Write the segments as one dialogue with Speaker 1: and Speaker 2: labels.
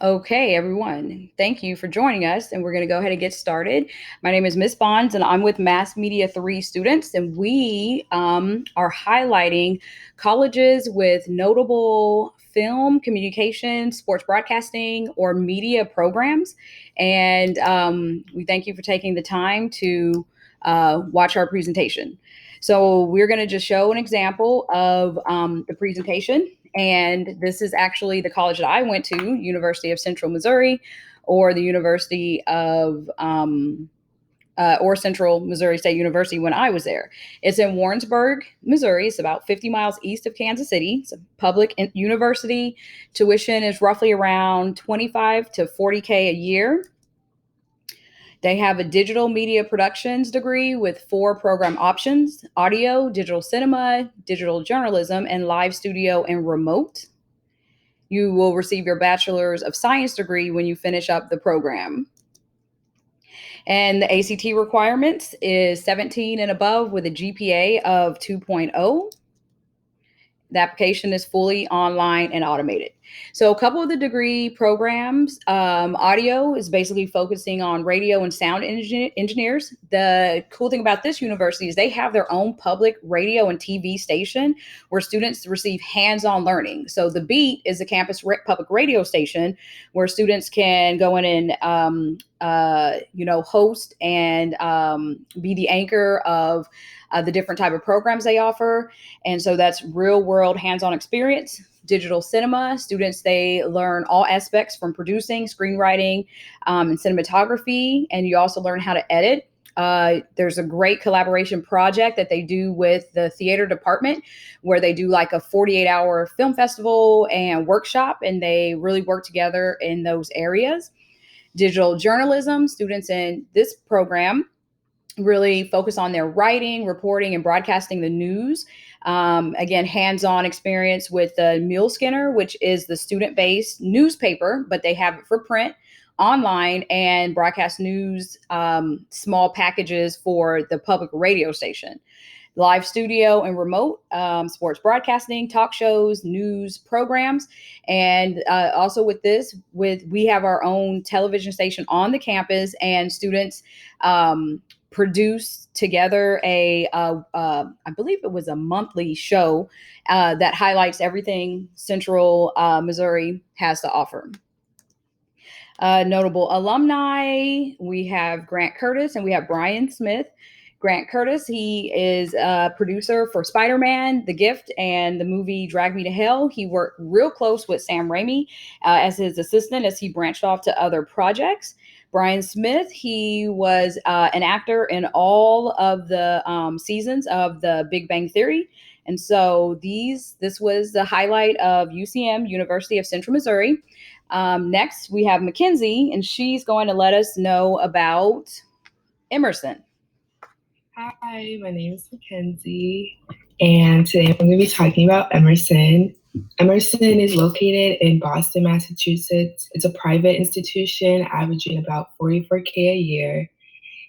Speaker 1: Okay, everyone, thank you for joining us, and we're going to go ahead and get started. My name is Miss Bonds, and I'm with Mass Media 3 students, and we are highlighting colleges with notable film, communication, sports broadcasting, or media programs. And we thank you for taking the time to watch our presentation. So, we're going to just show an example of the presentation, and this is actually the college that I went to, University of Central Missouri, or the University of or Central Missouri State University when I was there. It's in Warrensburg, Missouri. It's about 50 miles east of Kansas City. It's a public university. Tuition is roughly around 25 to 40K a year. They have a digital media productions degree with 4 program options: audio, digital cinema, digital journalism, and live studio and remote. You will receive your bachelor's of science degree when you finish up the program. And the ACT requirements is 17 and above with a GPA of 2.0. The application is fully online and automated. So, a couple of the degree programs, audio is basically focusing on radio and sound engineers. The cool thing about this university is they have their own public radio and TV station where students receive hands on learning. So, the Beat is a campus public radio station where students can go in and host and be the anchor of the different type of programs they offer. And so that's real world hands-on experience. Digital cinema, students, they learn all aspects from producing, screenwriting, and cinematography. And you also learn how to edit. There's a great collaboration project that they do with the theater department where they do like a 48-hour film festival and workshop, and they really work together in those areas. Digital journalism, students in this program really focus on their writing, reporting, and broadcasting the news. Again, hands-on experience with the Mule Skinner, which is the student-based newspaper, but they have it for print, online, and broadcast news, small packages for the public radio station. Live studio and remote, sports broadcasting, talk shows, news programs. And also with this, we have our own television station on the campus, and students produce together I believe it was a monthly show that highlights everything Central Missouri has to offer. Notable alumni, we have Grant Curtis and we have Brian Smith. Grant Curtis, he is a producer for Spider-Man, The Gift, and the movie Drag Me to Hell. He worked real close with Sam Raimi as his assistant as he branched off to other projects. Brian Smith, he was an actor in all of the seasons of The Big Bang Theory. And so this was the highlight of UCM, University of Central Missouri. Next, we have Mackenzie, and she's going to let us know about Emerson.
Speaker 2: Hi, my name is Mackenzie, and today I'm going to be talking about Emerson. Emerson is located in Boston, Massachusetts. It's a private institution averaging about 44K a year.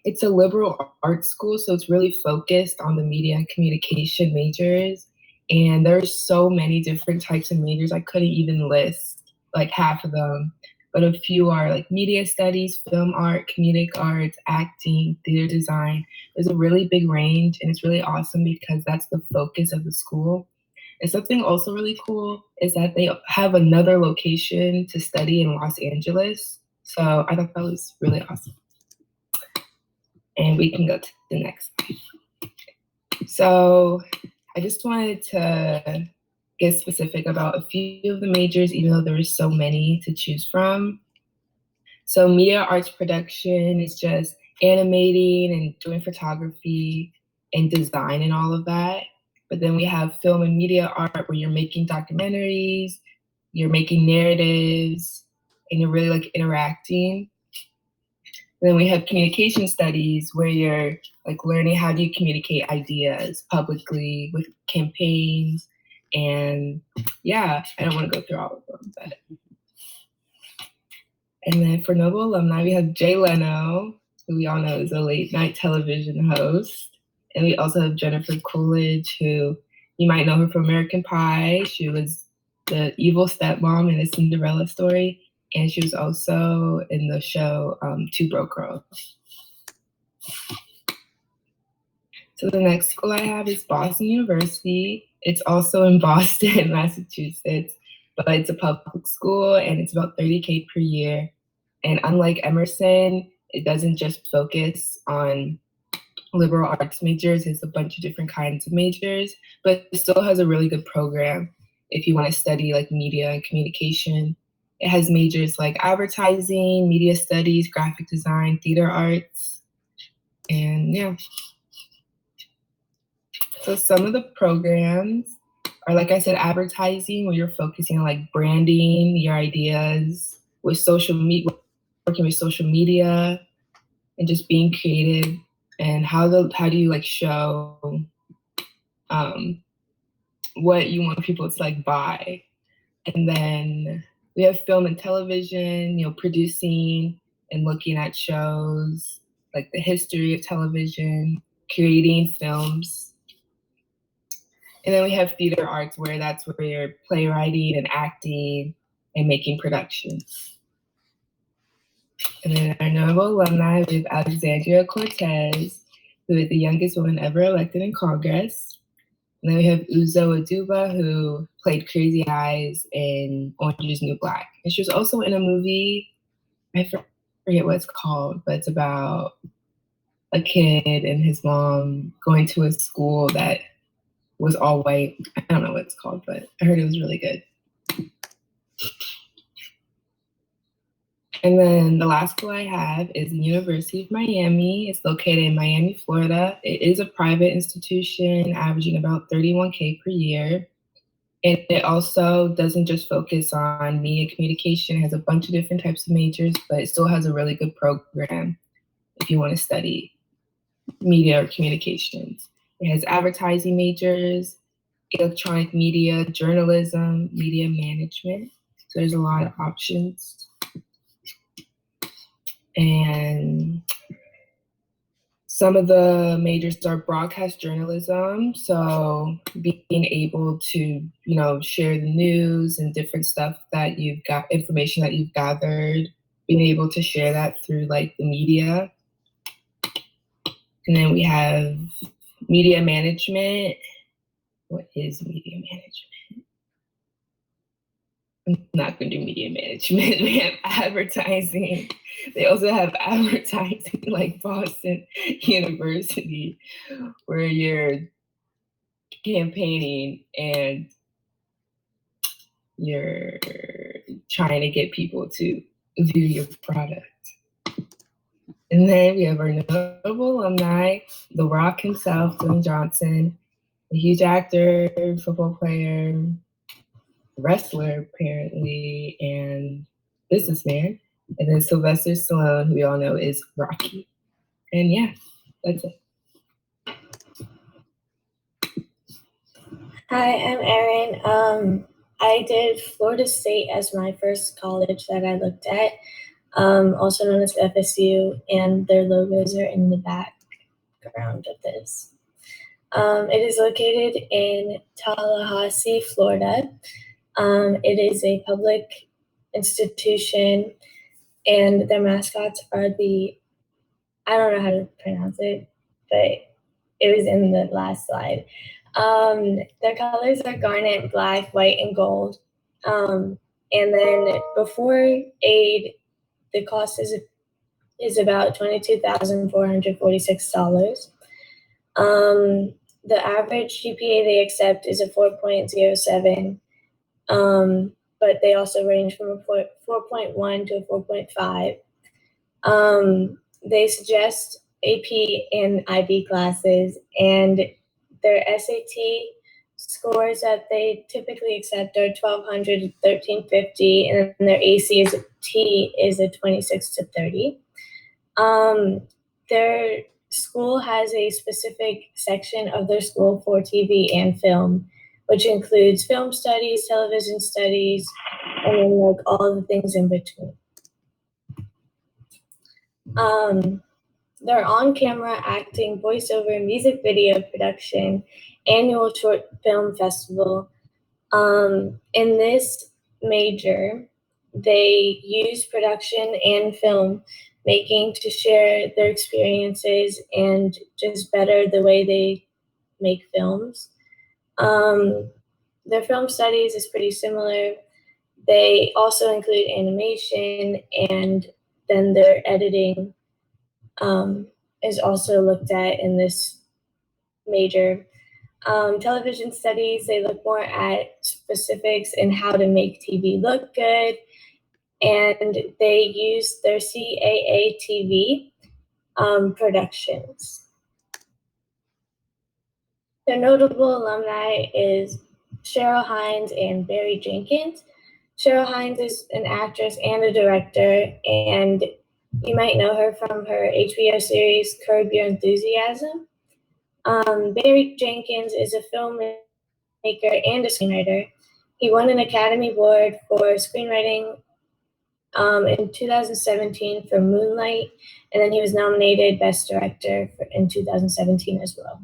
Speaker 2: It's a liberal arts school, so it's really focused on the media and communication majors. And there's so many different types of majors. I couldn't even list like half of them. But a few are like media studies, film art, comedic arts, acting, theater design. There's a really big range, and it's really awesome because that's the focus of the school. And something also really cool is that they have another location to study in Los Angeles. So I thought that was really awesome. And we can go to the next slide. So I just wanted to get specific about a few of the majors, even though there were so many to choose from. So media arts production is just animating and doing photography and design and all of that. But then we have film and media art where you're making documentaries, you're making narratives, and you're really like interacting. And then we have communication studies where you're like learning how do you communicate ideas publicly with campaigns. And yeah, I don't want to go through all of them, but. And then for Notable Alumni, we have Jay Leno, who we all know is a late night television host. And we also have Jennifer Coolidge, who you might know her from American Pie. She was the evil stepmom in the Cinderella story. and she was also in the show Two Broke Girls. So the next school I have is Boston University. It's also in Boston, Massachusetts, but it's a public school and it's about $30K per year. And unlike Emerson, it doesn't just focus on liberal arts majors. It's a bunch of different kinds of majors, but it still has a really good program if you want to study like media and communication. It has majors like advertising, media studies, graphic design, theater arts, and yeah. So some of the programs are, like I said, advertising, where you're focusing on like branding your ideas with social media, working with social media, and just being creative. And how do you like show what you want people to like buy? And then we have film and television, producing and looking at shows, like the history of television, creating films. And then we have theater arts, where that's where you're playwriting and acting and making productions. And then our notable alumni, we have Alexandria Cortez, who is the youngest woman ever elected in Congress. And then we have Uzo Aduba, who played Crazy Eyes in Orange is the New Black. And she was also in a movie, I forget what it's called, but it's about a kid and his mom going to a school that was all white. I don't know what it's called, but I heard it was really good. And then the last school I have is the University of Miami. It's located in Miami, Florida. It is a private institution, averaging about $31K per year. And it also doesn't just focus on media communication. It has a bunch of different types of majors, but it still has a really good program if you want to study media or communications. It has advertising majors, electronic media, journalism, media management. So there's a lot of options. And some of the majors are broadcast journalism. So being able to, share the news and different stuff that you've got, information that you've gathered, being able to share that through like the media. And then we have media management. What is media management? I'm not going to do media management. We have advertising. They also have advertising like Boston University, where you're campaigning and you're trying to get people to view your product. And then we have our notable alumni, The Rock himself, Dwayne Johnson, a huge actor, football player, wrestler apparently, and businessman. And then Sylvester Stallone, who we all know is Rocky. And yeah, that's it.
Speaker 3: Hi, I'm Erin. I did Florida State as my first college that I looked at, also known as FSU, and their logos are in the background of this. It is located in Tallahassee, Florida. It is a public institution, and their mascots are I don't know how to pronounce it, but it was in the last slide. Their colors are garnet, black, white, and gold. And then before aid, the cost is about $22,446. The average GPA they accept is a 4.07, but they also range from a 4.1 to a 4.5. They suggest AP and IB classes, and their SAT scores that they typically accept are 1,200 to 1,350, and their ACT is a 26 to 30. Their school has a specific section of their school for TV and film, which includes film studies, television studies, and then like all the things in between. Their on-camera acting, voiceover, music video production, annual short film festival. In this major, They use production and film making to share their experiences and just better the way they make films. Their film studies is pretty similar. They also include animation, and then their editing is also looked at in this major. Television studies, they look more at specifics and how to make TV look good, and they use their CAA TV productions. Their notable alumni is Cheryl Hines and Barry Jenkins. Cheryl Hines is an actress and a director, and you might know her from her HBO series Curb Your Enthusiasm. Barry Jenkins is a filmmaker and a screenwriter. He won an Academy Award for screenwriting in 2017 for Moonlight, and then he was nominated Best Director in 2017 as well.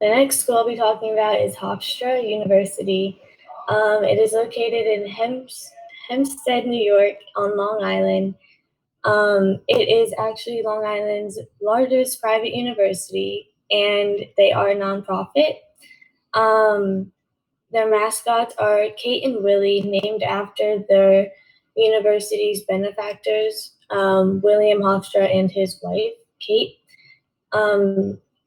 Speaker 3: The next school I'll be talking about is Hofstra University. It is located in Hempstead, New York, on Long Island. It is actually Long Island's largest private university, and they are a nonprofit. Their mascots are Kate and Willie, named after their university's benefactors, William Hofstra and his wife, Kate.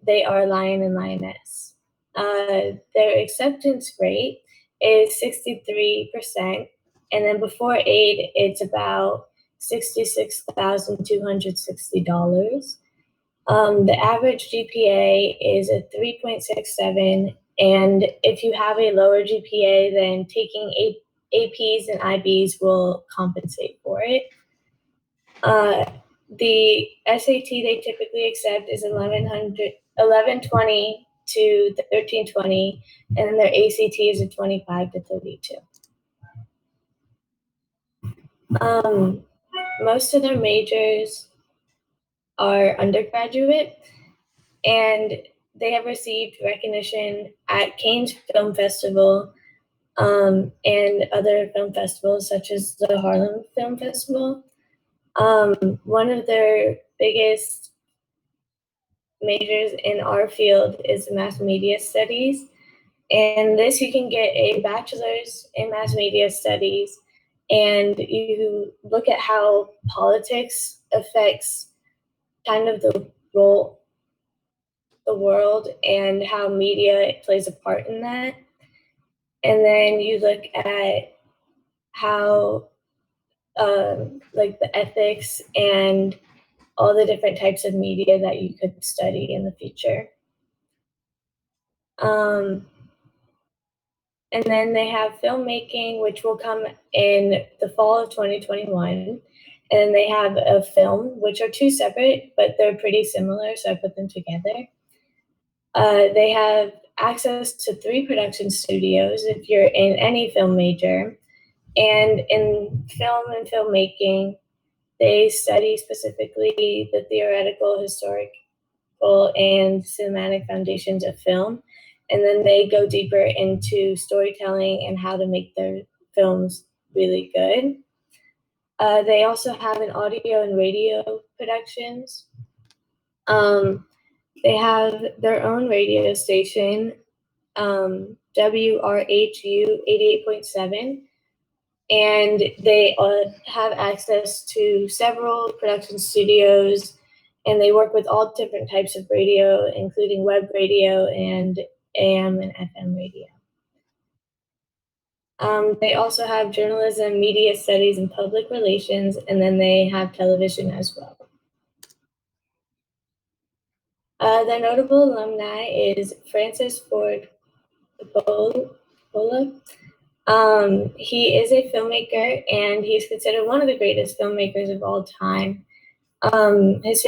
Speaker 3: They are lion and lioness. Their acceptance rate is 63%, and then before aid, it's about $66,260. The average GPA is a 3.67, and if you have a lower GPA, then taking APs and IBs will compensate for it. The SAT they typically accept is 1120 to 1320, and then their ACT is a 25 to 32. Most of their majors are undergraduate, and they have received recognition at Cannes Film Festival and other film festivals such as the Harlem Film Festival. One of their biggest majors in our field is mass media studies. And this, you can get a bachelor's in mass media studies, and you look at how politics affects kind of the world and how media plays a part in that. And then you look at how like the ethics and all the different types of media that you could study in the future. And then they have filmmaking, which will come in the fall of 2021. And they have a film, which are two separate, but they're pretty similar, so I put them together. They have access to 3 production studios if you're in any film major. And in film and filmmaking, they study specifically the theoretical, historical, and cinematic foundations of film. And then they go deeper into storytelling and how to make their films really good. They also have an audio and radio productions. They have their own radio station, WRHU 88.7. And they have access to several production studios, and they work with all different types of radio, including web radio and AM and FM radio. They also have journalism, media studies, and public relations, and then they have television as well. Their notable alumni is Francis Ford Coppola. He is a filmmaker, and he's considered one of the greatest filmmakers of all time. His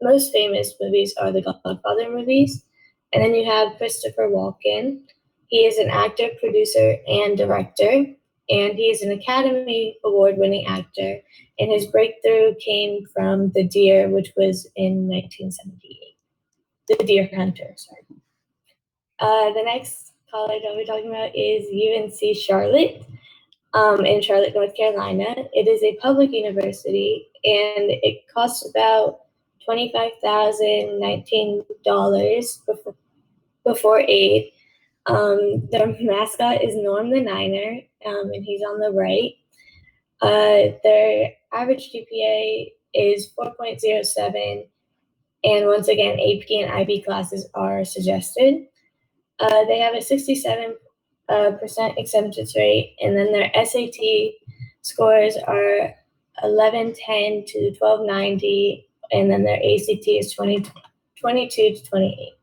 Speaker 3: most famous movies are the Godfather movies. And then you have Christopher Walken. He is an actor, producer, and director, and he is an Academy Award-winning actor. And his breakthrough came from The Deer, which was in 1978. The Deer Hunter, sorry. The next college I'll be talking about is UNC Charlotte. in Charlotte, North Carolina. It is a public university, and it costs about $25,019 before aid. Their mascot is Norm the Niner, and he's on the right. Their average GPA is 4.07, and once again, AP and IB classes are suggested. They have a 67% acceptance rate, and then their SAT scores are 1110 to 1290, and then their ACT is 22 to 28.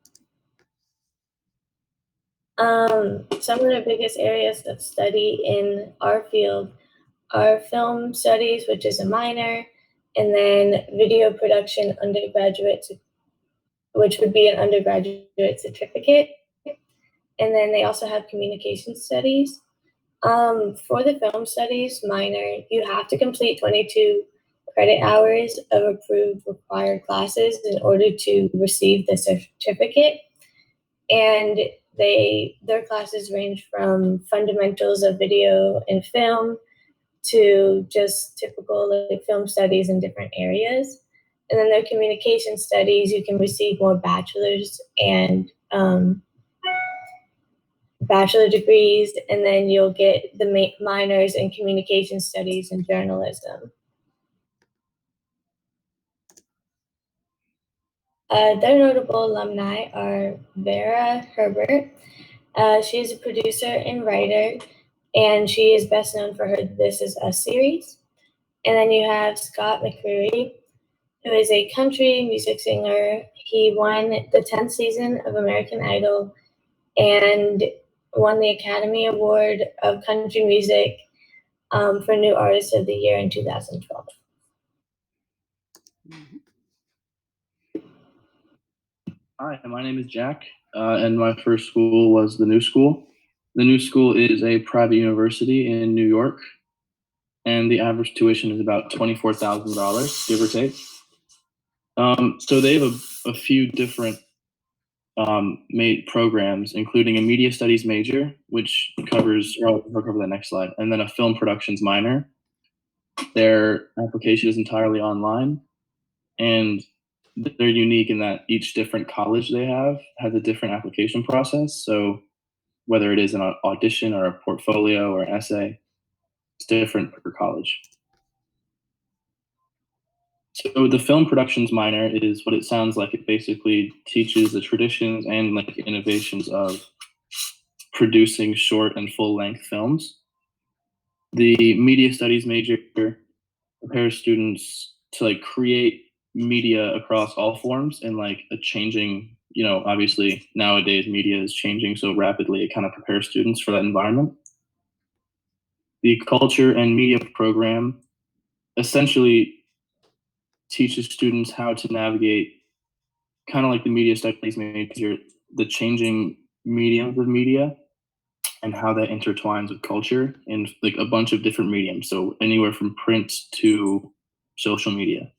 Speaker 3: Some of the biggest areas of study in our field are film studies, which is a minor, and then video production undergraduate, which would be an undergraduate certificate. And then they also have communication studies. For the film studies minor, you have to complete 22 credit hours of approved required classes in order to receive the certificate. And their classes range from fundamentals of video and film to just typical like film studies in different areas. And then their communication studies, you can receive more bachelor's and bachelor degrees, and then you'll get the minors in communication studies and journalism. Their notable alumni are Vera Herbert. She is a producer and writer, and she is best known for her This Is Us series. And then you have Scott McCreery, who is a country music singer. He won the 10th season of American Idol and won the Academy Award of Country Music for New Artist of the Year in 2012.
Speaker 4: Hi, my name is Jack, and my first school was the New School. The New School is a private university in New York, and the average tuition is about $24,000, give or take. So they have a few different programs, including a media studies major, which covers, I'll cover that next slide, and then a film productions minor. Their application is entirely online, and they're unique in that each different college they have has a different application process. So whether it is an audition or a portfolio or an essay, it's different per college. So the film productions minor is what it sounds like. It basically teaches the traditions and like innovations of producing short and full length films. The media studies major prepares students to like create media across all forms in like a changing, obviously nowadays media is changing so rapidly, it kind of prepares students for that environment. The culture and media program essentially teaches students how to navigate kind of like the media studies major, the changing mediums of media and how that intertwines with culture in like a bunch of different mediums. So anywhere from print to social media.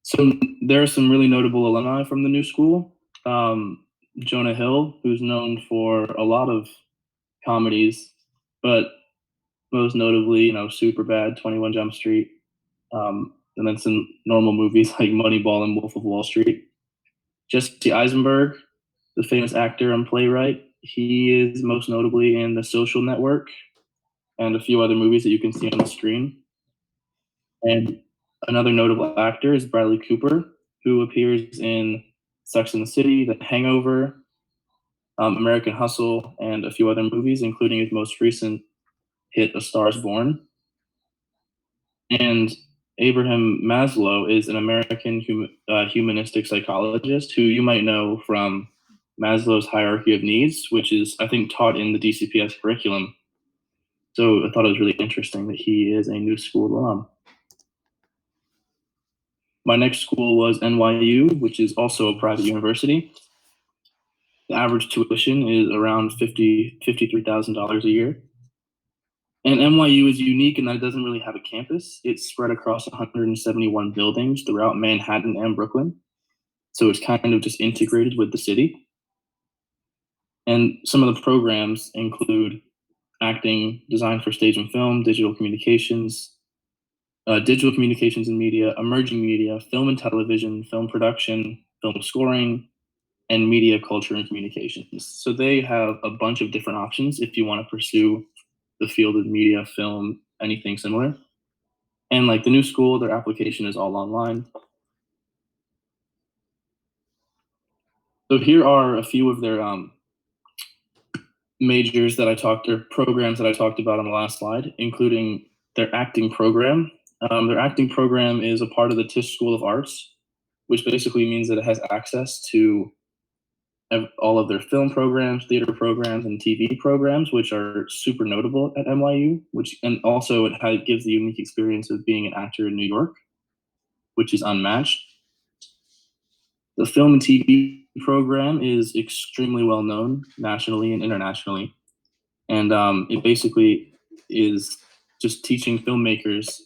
Speaker 4: So there are some really notable alumni from the New School. Jonah Hill, who's known for a lot of comedies, but most notably, Superbad, 21 Jump Street, and then some normal movies like Moneyball and Wolf of Wall Street. Jesse Eisenberg, the famous actor and playwright, he is most notably in The Social Network and a few other movies that you can see on the screen. And another notable actor is Bradley Cooper, who appears in Sex and the City, The Hangover, American Hustle, and a few other movies, including his most recent hit, A Star is Born. And Abraham Maslow is an American humanistic psychologist who you might know from Maslow's hierarchy of needs, which is, I think, taught in the DCPS curriculum. So I thought it was really interesting that he is a New School alum. My next school was NYU, which is also a private university. The average tuition is around $53,000 a year. And NYU is unique in that it doesn't really have a campus. It's spread across 171 buildings throughout Manhattan and Brooklyn. So it's kind of just integrated with the city. And some of the programs include acting, design for stage and film, digital communications and media, emerging media, film and television, film production, film scoring, and media culture and communications. So they have a bunch of different options if you want to pursue the field of media, film, anything similar. And like the new school, their application is all online. So here are a few of their majors that or programs that I talked about on the last slide, including their acting program. Their acting program is a part of the Tisch School of Arts, which basically means that it has access to all of their film programs, theater programs, and TV programs, which are super notable at NYU, and also it gives the unique experience of being an actor in New York, which is unmatched. The film and TV program is extremely well known nationally and internationally. And it basically is just teaching filmmakers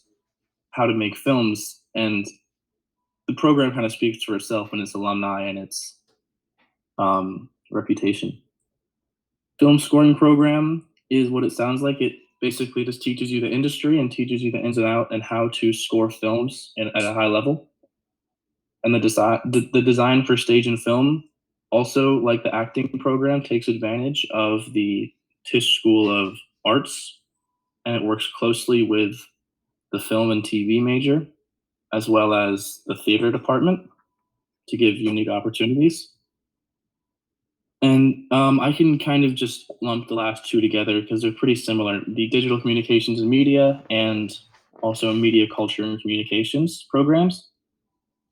Speaker 4: how to make films. And the program kind of speaks for itself and its alumni and its reputation. Film scoring program is what it sounds like. It basically just teaches you the industry and teaches you the ins and outs and how to score films at a high level. And the design for stage and film, also like the acting program, takes advantage of the Tisch School of Arts, and it works closely with the film and TV major, as well as the theater department to give unique opportunities. And I can kind of just lump the last two together because they're pretty similar. The digital communications and media and also media culture and communications programs.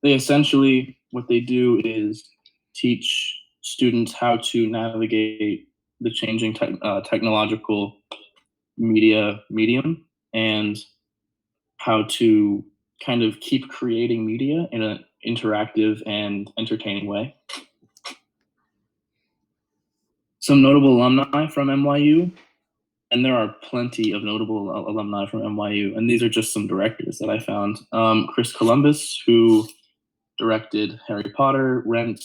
Speaker 4: They essentially, what they do is teach students how to navigate the changing technological media medium and how to kind of keep creating media in an interactive and entertaining way. Some notable alumni from NYU, and there are plenty of notable alumni from NYU, and these are just some directors that I found. Chris Columbus, who directed Harry Potter, Rent,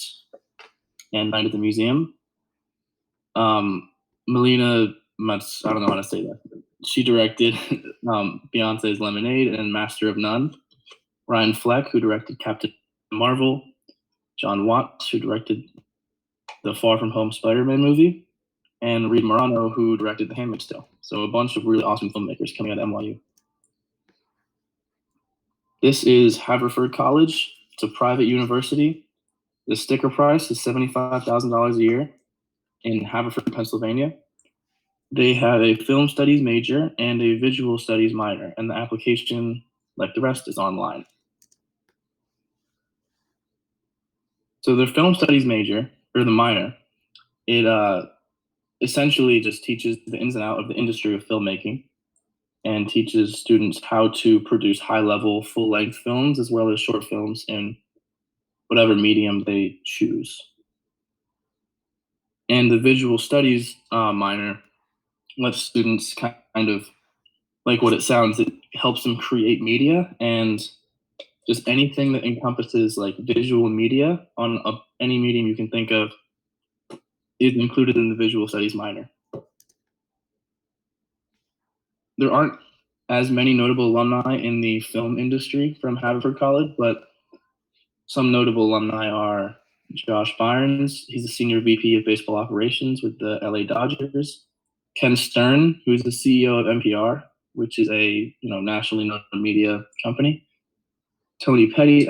Speaker 4: and Night at the Museum. Melina Mutz, I don't know how to say that. She directed Beyonce's Lemonade and Master of None. Ryan Fleck, who directed Captain Marvel. John Watts, who directed the Far From Home Spider-Man movie. And Reed Morano, who directed The Handmaid's Tale. So a bunch of really awesome filmmakers coming out of NYU. This is Haverford College. It's a private university. The sticker price is $75,000 a year in Haverford, Pennsylvania. They have a film studies major and a visual studies minor, and the application, like the rest, is online. So their film studies major, or the minor, it essentially just teaches the ins and outs of the industry of filmmaking and teaches students how to produce high-level, full-length films as well as short films in whatever medium they choose. And the visual studies minor lets students kind of, like what it sounds, it helps them create media, and just anything that encompasses like visual media on any medium you can think of is included in the visual studies minor. There aren't as many notable alumni in the film industry from Haverford College, but some notable alumni are Josh Byrnes. He's a senior VP of baseball operations with the LA Dodgers. Ken Stern, who's the CEO of NPR, which is a nationally known media company. Tony Petiti,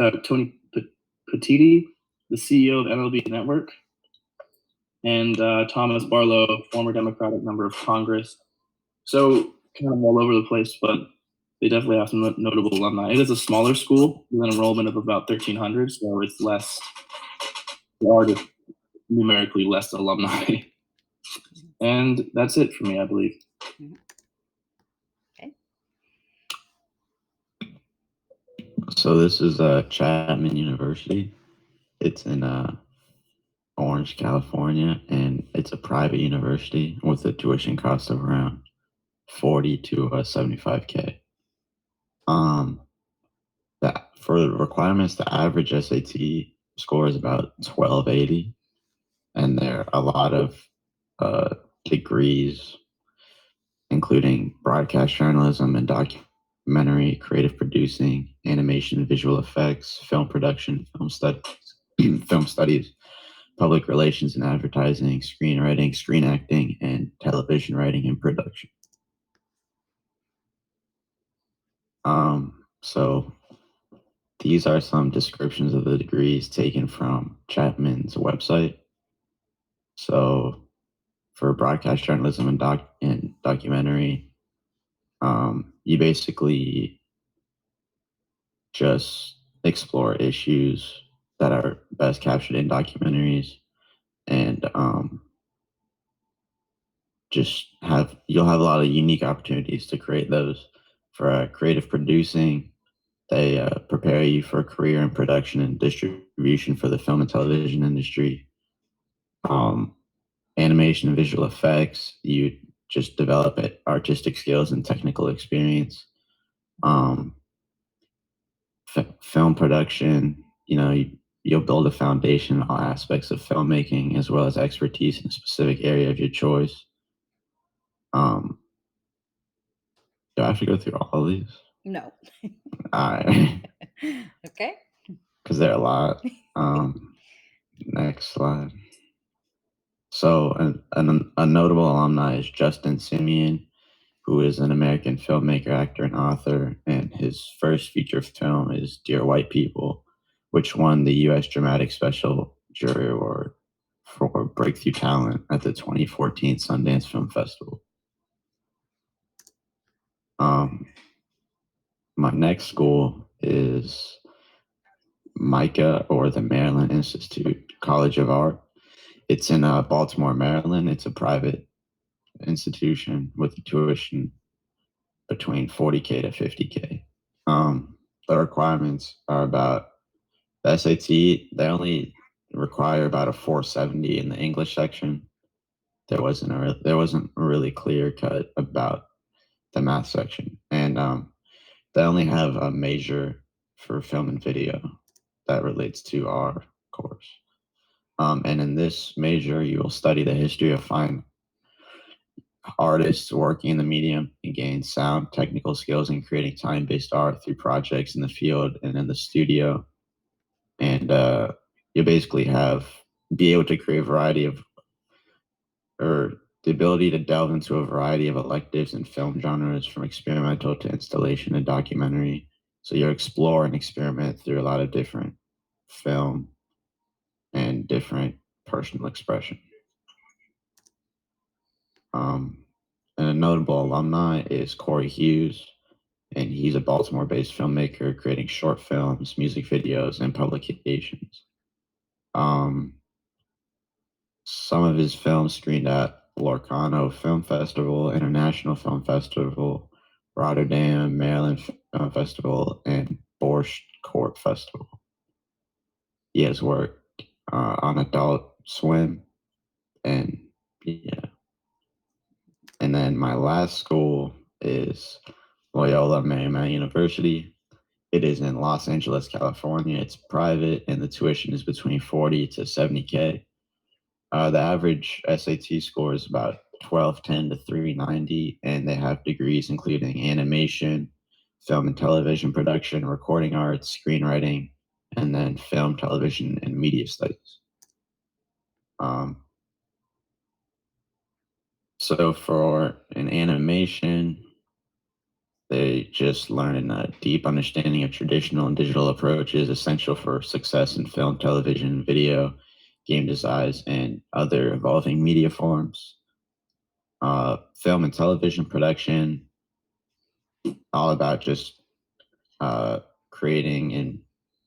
Speaker 4: the CEO of MLB Network. And Thomas Barlow, former Democratic member of Congress. So kind of all over the place, but they definitely have some notable alumni. It is a smaller school with an enrollment of about 1,300, so it's less, there are just numerically less alumni. And that's it for me, I believe.
Speaker 1: Okay.
Speaker 5: So this is Chapman University. It's in Orange, California, and it's a private university with a tuition cost of around $40,000 to $75,000. For the requirements, the average SAT score is about 1280, and there are a lot of degrees, including broadcast journalism and documentary, creative producing, animation, visual effects, film production, film studies, public relations and advertising, screenwriting, screen acting, and television writing and production. So these are some descriptions of the degrees taken from Chapman's website. So for broadcast journalism and documentary, you basically just explore issues that are best captured in documentaries, and you'll have a lot of unique opportunities to create those. For creative producing, they prepare you for a career in production and distribution for the film and television industry. Animation and visual effects, you just develop artistic skills and technical experience. Film production, you'll build a foundation in all aspects of filmmaking, as well as expertise in a specific area of your choice. Do I have to go through all of these?
Speaker 1: No.
Speaker 5: All right.
Speaker 1: Okay.
Speaker 5: Because there are a lot. Next slide. So a notable alumni is Justin Simeon, who is an American filmmaker, actor, and author, and his first feature film is Dear White People, which won the U.S. Dramatic Special Jury Award for Breakthrough Talent at the 2014 Sundance Film Festival. My next school is MICA, or the Maryland Institute College of Art. It's in Baltimore, Maryland. It's a private institution with a tuition between $40K to $50K. The requirements are about the SAT. They only require about a 470 in the English section. There wasn't a really clear cut about the math section, and they only have a major for film and video that relates to our course. And in this major, you will study the history of fine artists working in the medium and gain sound technical skills in creating time-based art through projects in the field and in the studio. And you basically be able to create the ability to delve into a variety of electives and film genres, from experimental to installation and documentary. So you explore and experiment through a lot of different film and different personal expression. And a notable alumni is Corey Hughes, and he's a Baltimore-based filmmaker creating short films, music videos, and publications. Some of his films screened at Locarno Film Festival, International Film Festival, Rotterdam, Maryland Film Festival, and Borscht Court Festival. He has worked on Adult Swim, and yeah. And then my last school is Loyola Marymount University. It is in Los Angeles, California. It's private, and the tuition is between 40 to 70K. The average SAT score is about 1210 to 390, and they have degrees including animation, film and television production, recording arts, screenwriting, and then film, television, and media studies. So for an animation, they just learn a deep understanding of traditional and digital approaches essential for success in film, television, video, game design, and other evolving media forms. Film and television production, all about just creating and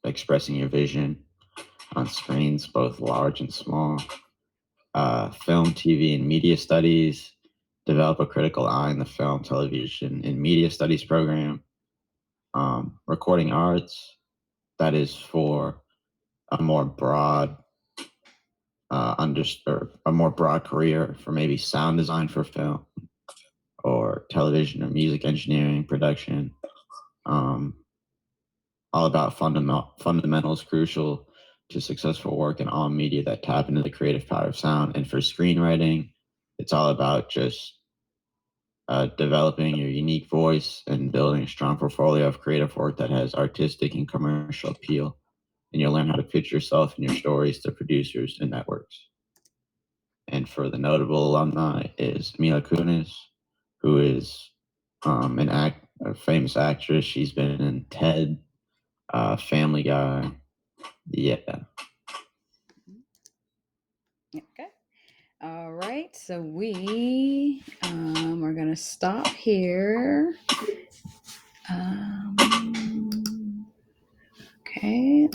Speaker 5: expressing your vision on screens, both large and small. Film, TV, and media studies, develop a critical eye in the film, television, and media studies program. Recording arts, that is for a more broad a more broad career for maybe sound design for film or television or music engineering production. All about fundamentals crucial to successful work in all media that tap into the creative power of sound. And for screenwriting, it's all about just developing your unique voice and building a strong portfolio of creative work that has artistic and commercial appeal. And you'll learn how to pitch yourself and your stories to producers and networks. And for the notable alumni is Mila Kunis, who is a famous actress. She's been in Ted, Family Guy. Yeah.
Speaker 1: Okay. All right. So we are going to stop here.